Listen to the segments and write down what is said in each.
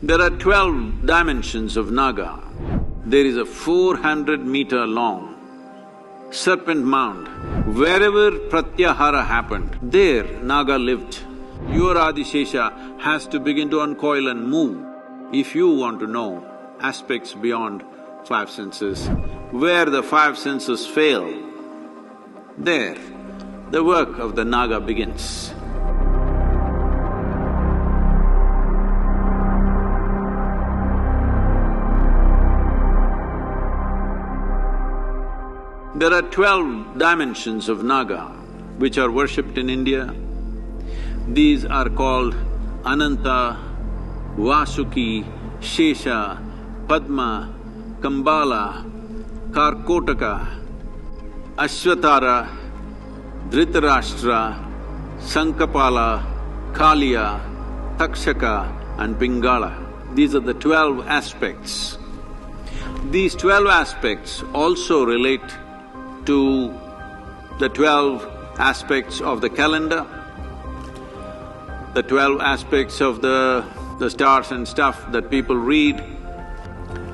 There are 12 dimensions of Naga. There is a 400-meter long serpent mound. Wherever Pratyahara happened, there Naga lived. Your Adishesha has to begin to uncoil and move if you want to know aspects beyond five senses. Where the five senses fail, there the work of the Naga begins. There are 12 dimensions of Naga which are worshipped in India. These are called Ananta, Vasuki, Shesha, Padma, Kambala, Karkotaka, Ashvatara, Dhritarashtra, Sankapala, Kaliya, Takshaka and Pingala. These are the 12 aspects. These 12 aspects also relate to the 12 aspects of the calendar, the 12 aspects of the stars and stuff that people read.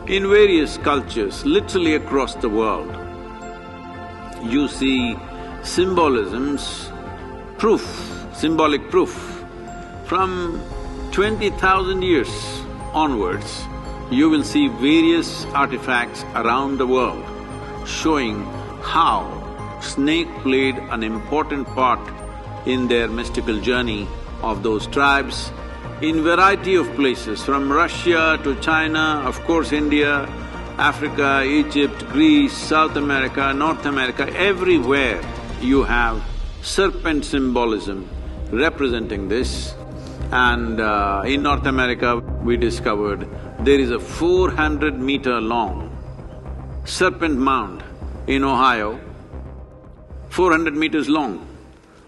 In various cultures, literally across the world, you see symbolisms, symbolic proof. From 20,000 years onwards, you will see various artifacts around the world showing how snake played an important part in their mystical journey of those tribes in variety of places, from Russia to China, of course India, Africa, Egypt, Greece, South America, North America, everywhere you have serpent symbolism representing this. And in North America, we discovered there is a 400-meter long serpent mound in Ohio, 400 meters long,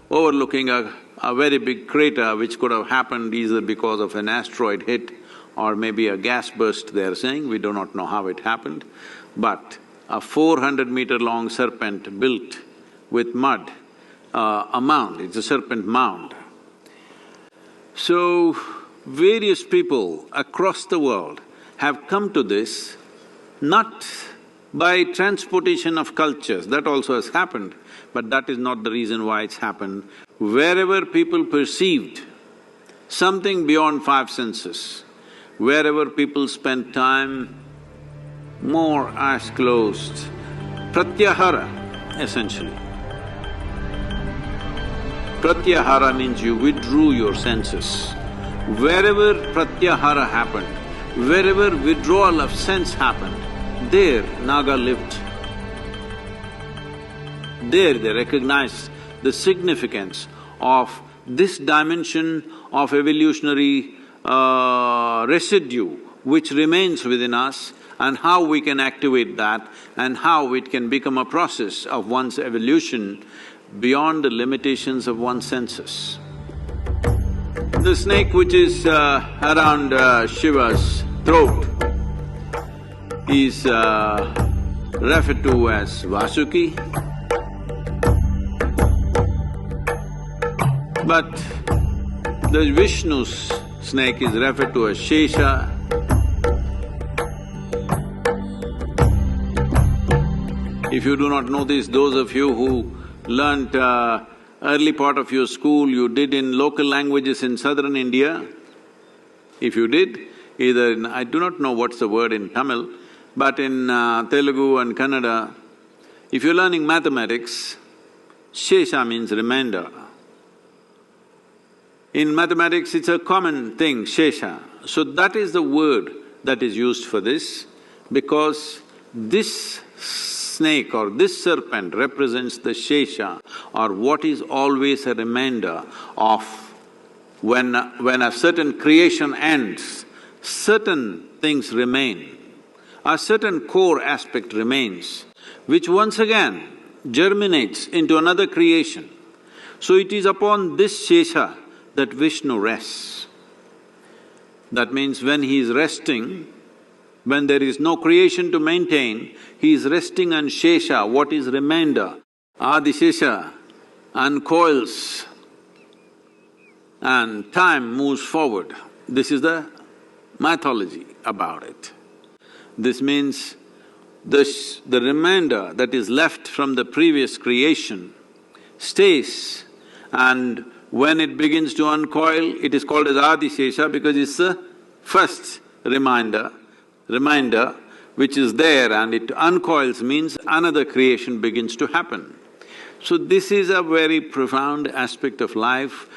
overlooking a very big crater which could have happened either because of an asteroid hit or maybe a gas burst, they're saying. We do not know how it happened. But a 400-meter long serpent built with mud, a mound, it's a serpent mound. So, various people across the world have come to this not by transportation of cultures, that also has happened, but that is not the reason why it's happened. Wherever people perceived something beyond five senses, wherever people spent time, more eyes closed, Pratyahara essentially. Pratyahara means you withdrew your senses. Wherever Pratyahara happened, wherever withdrawal of sense happened, there Naga lived. There they recognized the significance of this dimension of evolutionary residue which remains within us and how we can activate that and how it can become a process of one's evolution beyond the limitations of one's senses. The snake which is around Shiva's throat is referred to as Vasuki, but the Vishnu's snake is referred to as Shesha. If you do not know this, those of you who learnt early part of your school, you did in local languages in southern India, if you did, either in… I do not know what's the word in Tamil, but in Telugu and Kannada, if you're learning mathematics, Shesha means remainder. In mathematics, it's a common thing, Shesha. So that is the word that is used for this, because this snake or this serpent represents the Shesha, or what is always a remainder of when a certain creation ends, certain things remain. A certain core aspect remains, which once again germinates into another creation. So it is upon this Shesha that Vishnu rests. That means when he is resting, when there is no creation to maintain, he is resting on Shesha, what is remainder. Adishesha uncoils and time moves forward. This is the mythology about it. This means the remainder that is left from the previous creation stays, and when it begins to uncoil, it is called as Adishesha because it's the first reminder which is there, and it uncoils means another creation begins to happen. So this is a very profound aspect of life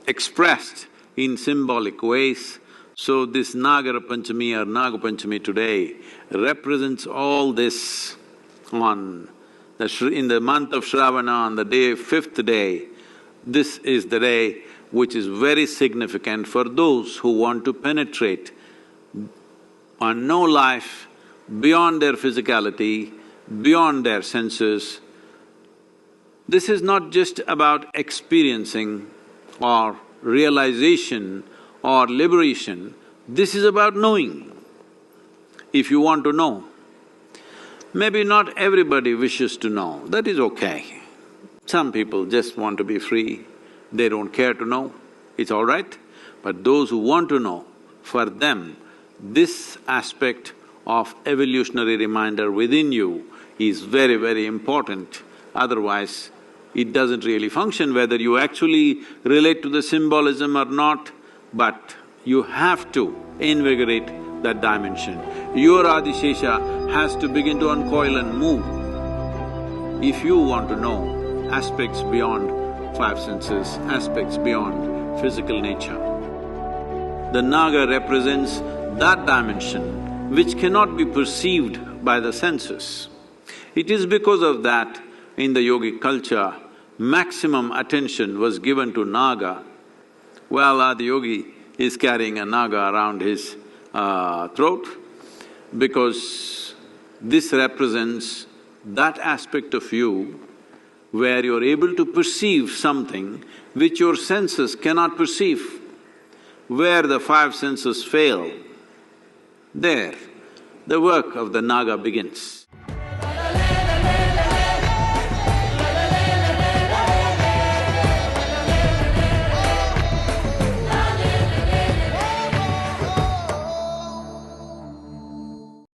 expressed in symbolic ways. So this Nagara Panchami or Naga Panchami today represents all this in the month of Shravana, on the fifth day. This is the day which is very significant for those who want to penetrate and know life beyond their physicality, beyond their senses. This is not just about experiencing or realization or liberation, this is about knowing. If you want to know, maybe not everybody wishes to know, that is okay. Some people just want to be free, they don't care to know, it's all right. But those who want to know, for them, this aspect of evolutionary reminder within you is very, very important. Otherwise, it doesn't really function whether you actually relate to the symbolism or not, but you have to invigorate that dimension. Your Adishesha has to begin to uncoil and move. If you want to know aspects beyond five senses, aspects beyond physical nature, the Naga represents that dimension which cannot be perceived by the senses. It is because of that, in the yogic culture, maximum attention was given to Naga. Well, Adiyogi is carrying a Naga around his throat because this represents that aspect of you where you're able to perceive something which your senses cannot perceive. Where the five senses fail, there the work of the Naga begins.